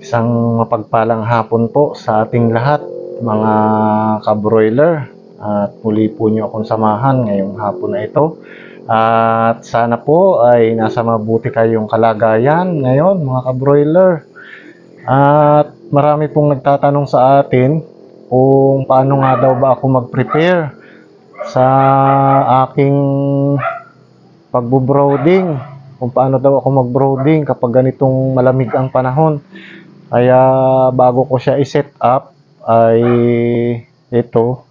Isang mapagpalang hapon po sa ating lahat, mga ka-broiler. At muli po niyo akong samahan ngayong hapon na ito. At sana po ay nasa mabuti kayong kalagayan ngayon, mga ka-broiler. At marami pong nagtatanong sa atin kung paano nga daw ba ako mag-prepare sa aking pagbo-brooding. Kung paano daw ako mag-brooding kapag ganitong malamig ang panahon. Kaya bago ko siya i-set up ay ito,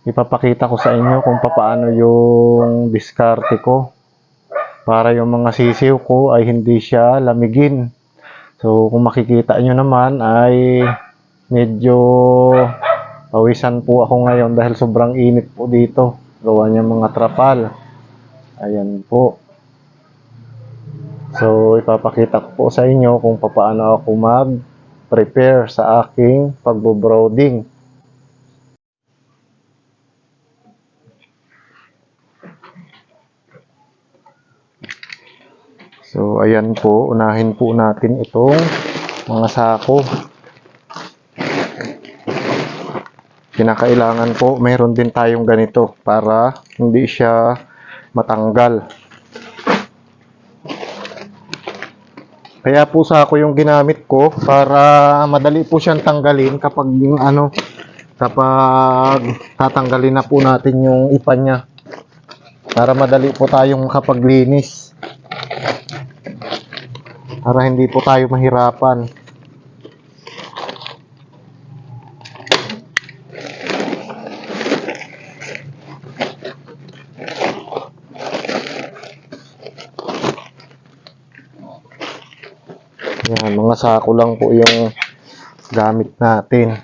ipapakita ko sa inyo kung paano yung diskarte ko para yung mga sisiw ko ay hindi siya lamigin. So kung makikita nyo naman ay medyo pawisan po ako ngayon dahil sobrang init po dito. Gawa niya mga trapal. Ayan po. So, ipapakita ko po sa inyo kung paano ako mag-prepare sa aking pagbo-brooding. So, ayan po. Unahin po natin itong mga sako. Kinakailangan po, mayroon din tayong ganito para hindi siya matanggal. Kaya po sako yung ginamit ko para madali po siyang tanggalin kapag kapag tatanggalin na po natin yung ipa niya. Para madali po tayong makapaglinis. Para hindi po tayo mahirapan. Yan, mga sako lang po yung gamit natin.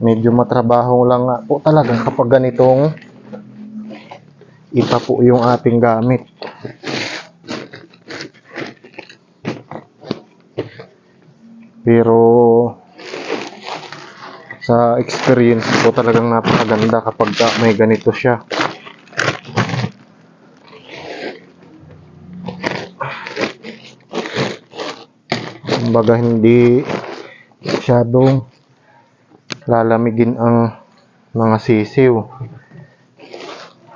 Medyo matrabaho lang nga po talaga kapag ganitong ipa po yung ating gamit. Pero sa experience ko talagang napakaganda kapag may ganito siya. Kumbaga hindi masyadong lalamigin ang mga sisiw.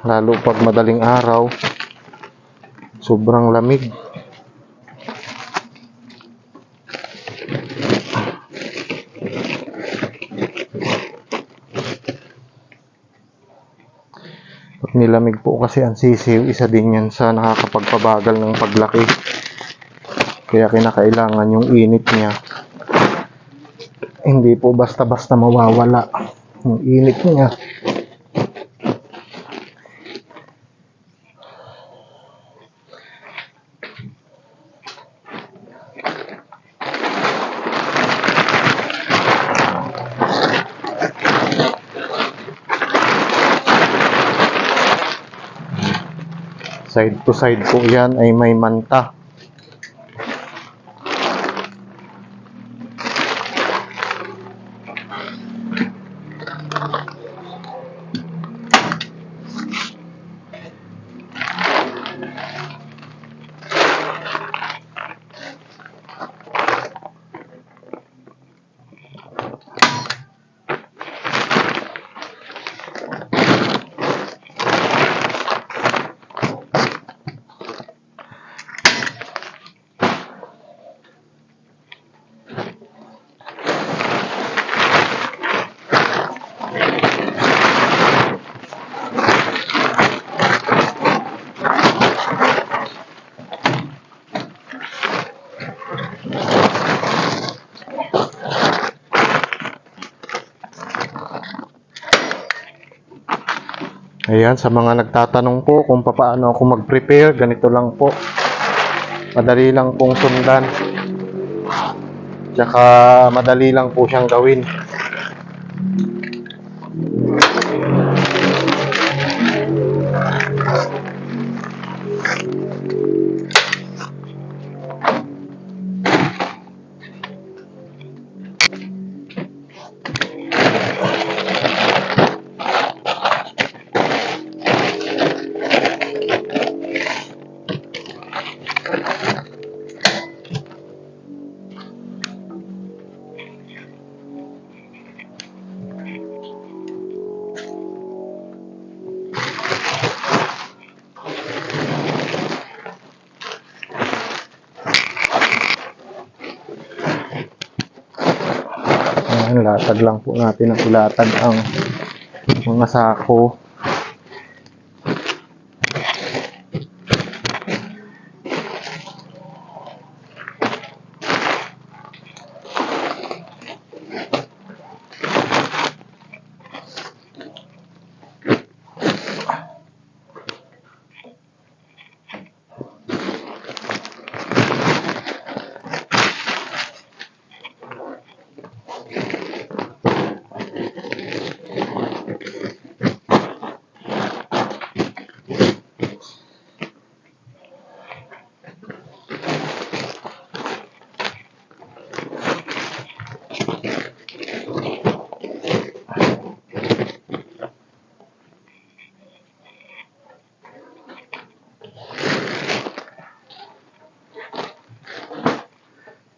Lalo pag madaling araw, sobrang lamig. Pag nilamig po kasi ang sisiw, isa din yan sa nakakapagpabagal ng paglaki. Kaya kinakailangan yung init niya. Hindi po basta-basta mawawala yung init niya. Side to side po yan ay may manta. Ayan, sa mga nagtatanong po kung paano ako mag-prepare, ganito lang po. Madali lang pong sundan. Tsaka madali lang po siyang gawin. Yan, latag lang po natin ang ilatag ang mga sako.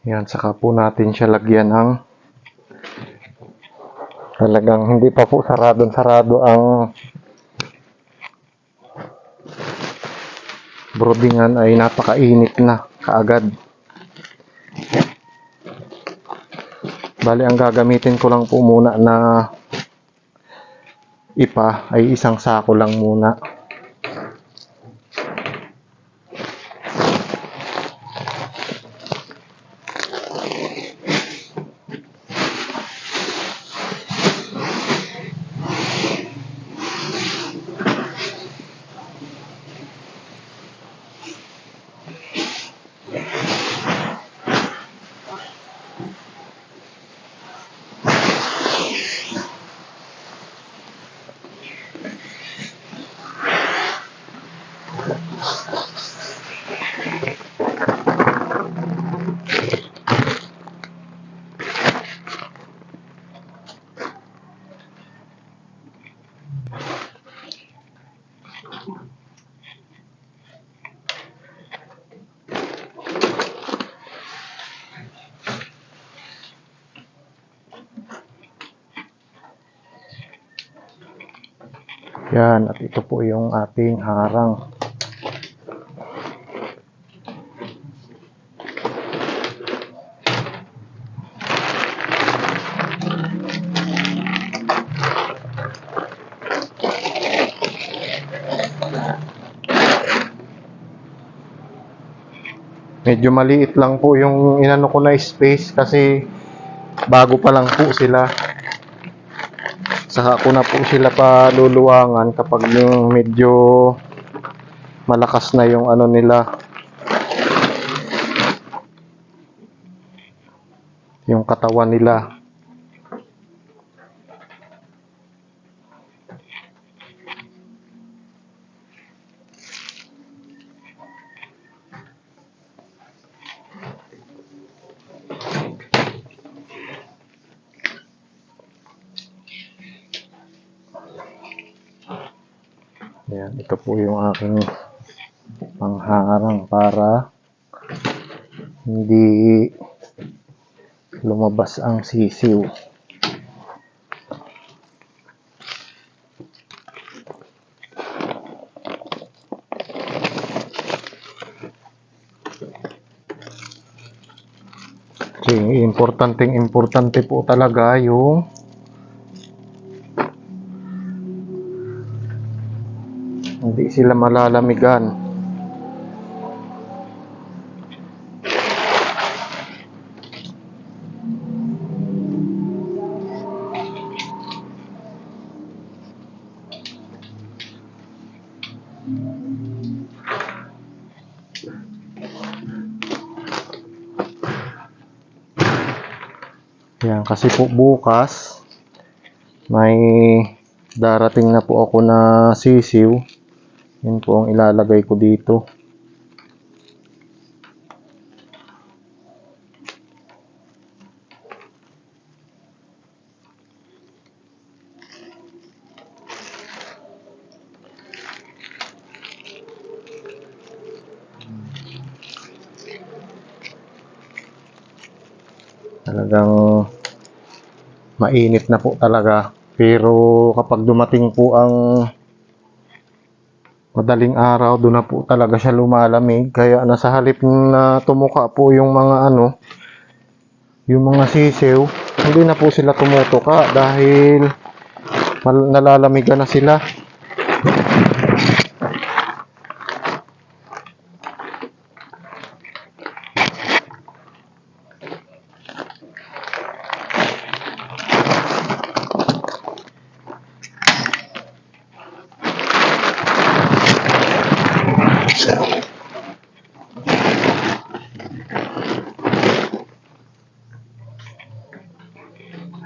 Yan, saka po natin siya lagyan ng talagang hindi pa po sarado ang broodingan ay napakainit na kaagad. Bali, ang gagamitin ko lang po muna na ipa ay isang sako lang muna. Yan, at ito po yung ating harang. Medyo maliit lang po yung inano ko na space kasi bago pa lang po sila. Saka ko na po sila paluluwangan kapag yung medyo malakas na yung ano nila, yung katawan nila. Yan, ito po yung aking pangharang para hindi lumabas ang sisiw. Kasi importante po talaga yung hindi sila malalamigan. Yan, kasi po bukas may darating na po ako na sisiw. Yun po ang ilalagay ko dito. Talagang mainit na po talaga. Pero kapag dumating po ang madaling araw, doon na po talaga siya lumalamig. Kaya nasa halip na tumuka po yung mga ano, yung mga sisiw, hindi na po sila tumutuka dahil nalalamigan na sila.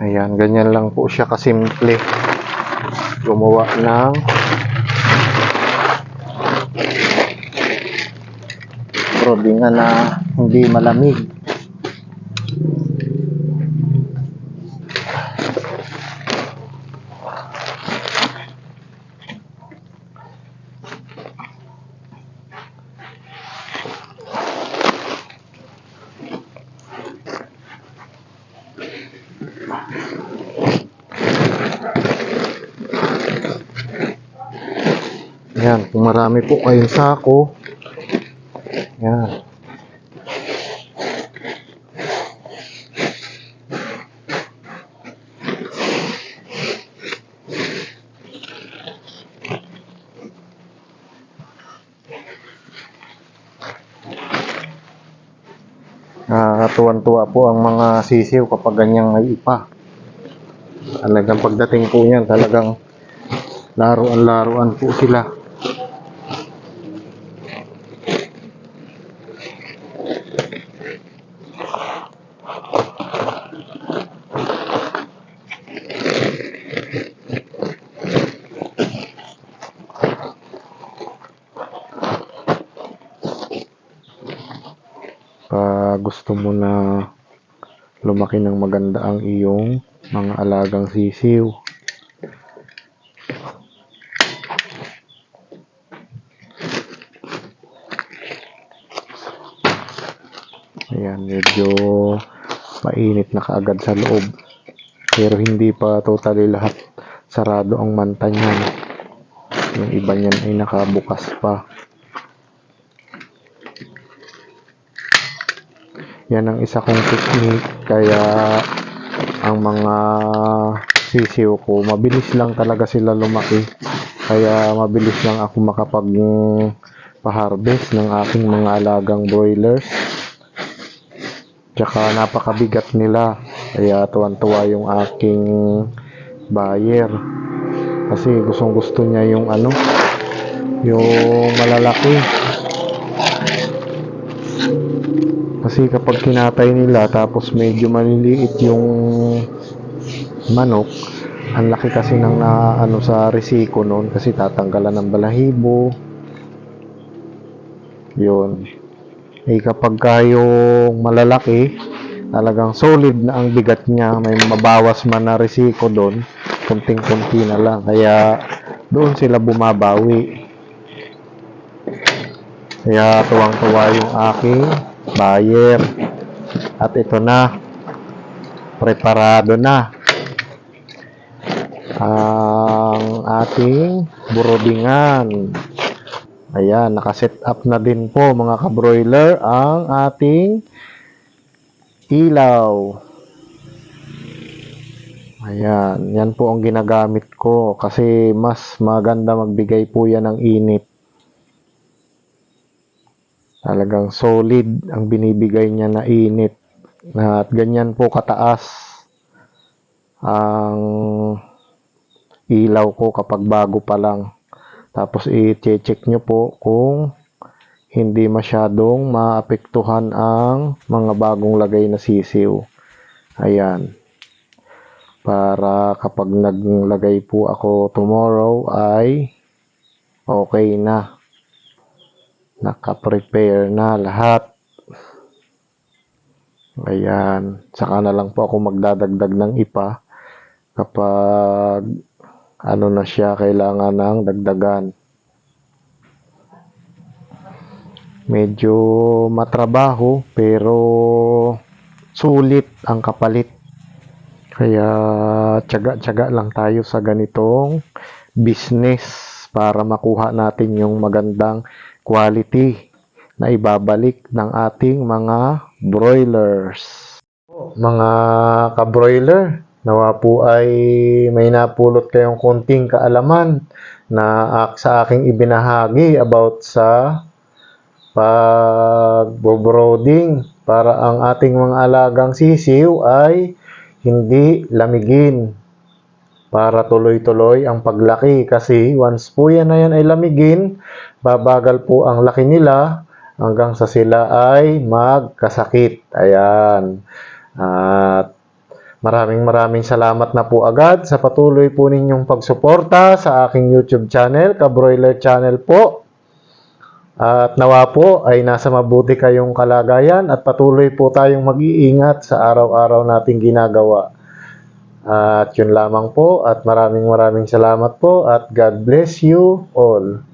Ayan, ganyan lang po siya kasimple. Gumawa ng broodingan na hindi malamig. Yan, kung marami po kayong sako, yan. Tuwan-tuwa po ang mga sisiw kapag ganyang may ipa. Talagang pagdating po niyan, talagang laruan-laruan po sila. Gusto mo na lumaki ng maganda ang iyong mga alagang sisiw. Ayan, medyo mainit na kaagad sa loob. Pero hindi pa totally lahat sarado ang manta niyan. Yung iba niyan ay nakabukas pa. Yan ang isa kong technique, kaya ang mga sisiw ko, mabilis lang talaga sila lumaki. Kaya mabilis lang ako makapag-harvest ng aking mga alagang broilers. Tsaka napakabigat nila. Kaya tuwan-tuwa yung aking buyer. Kasi gustong-gusto niya yung yung malalaki. Kasi kapag kinatay nila tapos medyo maliliit yung manok, ang laki kasi ng sa resiko noon kasi tatanggalan ng balahibo. Yun. Kapag yung malalaki, talagang solid na ang bigat niya, may mabawas man na resiko doon, kunting-kunti na lang. Kaya doon sila bumabawi. Kaya tuwang-tuwa yung aking buyer. At ito na, preparado na ang ating broodingan. Ayan, nakaset up na din po mga kabroiler ang ating ilaw. Ayan, yan po ang ginagamit ko kasi mas maganda magbigay po yan ng init. Talagang solid ang binibigay niya na init. At ganyan po kataas ang ilaw ko kapag bago pa lang. Tapos i-check nyo po kung hindi masyadong maapektuhan ang mga bagong lagay na sisiw. Ayan. Para kapag naglagay po ako tomorrow ay okay na. Naka-prepare na lahat. Ayan. Saka na lang po ako magdadagdag ng ipa kapag na siya, kailangan ng dagdagan. Medyo matrabaho pero sulit ang kapalit. Kaya tiyaga-tiyaga lang tayo sa ganitong business para makuha natin yung magandang quality na ibabalik ng ating mga broilers. po mga ka-broiler. Nawa po ay may napulot kayong konting kaalaman na sa aking ibinahagi about sa pag-brooding para ang ating mga alagang sisiw ay hindi lamigin para tuloy-tuloy ang paglaki kasi once po yan na yan ay lamigin, babagal po ang laki nila hanggang sa sila ay magkasakit. Ayan. At maraming salamat na po agad sa patuloy po ninyong pagsuporta sa aking YouTube channel, Ka-Broiler Channel po. At nawa po ay nasa mabuti kayong kalagayan at patuloy po tayong mag-iingat sa araw-araw nating ginagawa. At yun lamang po at maraming salamat po at God bless you all.